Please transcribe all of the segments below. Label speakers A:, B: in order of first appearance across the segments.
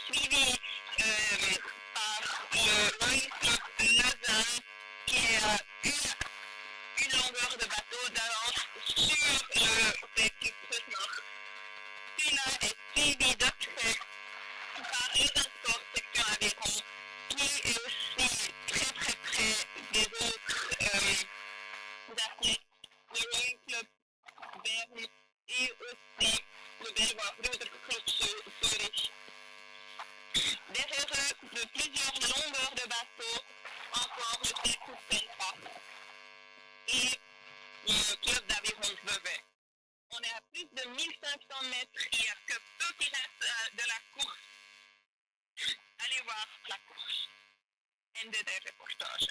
A: suivi par le Rowing Club Lausanne qui a une longueur de bateau d'avance sur l'équipe Nord. Celui-là est suivi de près par Lausanne Sport section Aviron qui est aussi très très près des autres athlètes, le Rowing Club Berne et aussi le Belvoir Ruderclub Zurich. Derrière eux, de plusieurs longueurs de bateaux, encore le Circus Pentra et le club d'aviron Vevey. On est à plus de 1500 mètres, il n'y a que peu qui restent de la course. Allez voir la course. Ende der Reportage.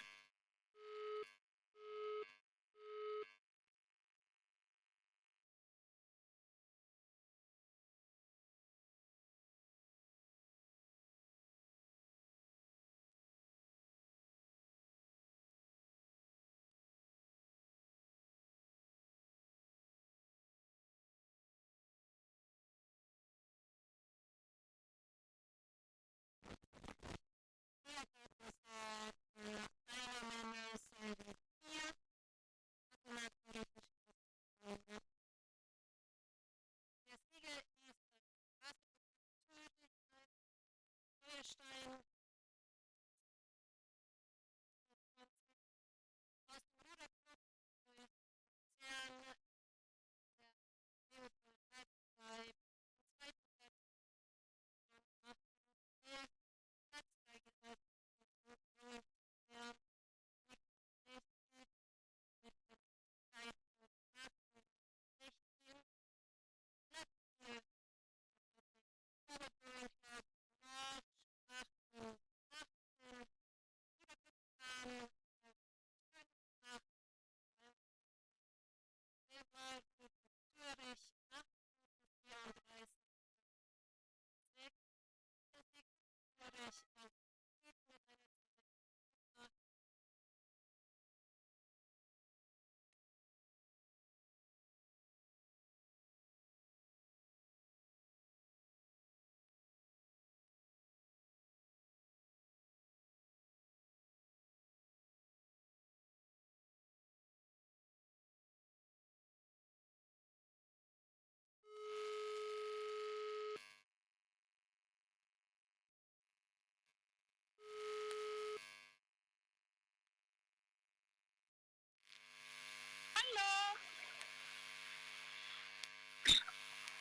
A: Hallo?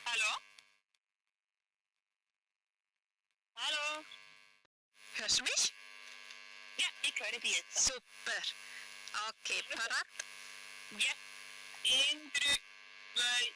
A: Hallo? Hallo?
B: Hörst du mich?
A: Ja, ich höre dich jetzt.
B: Super. Okay, parat?
A: Ja. 1, 3, 2,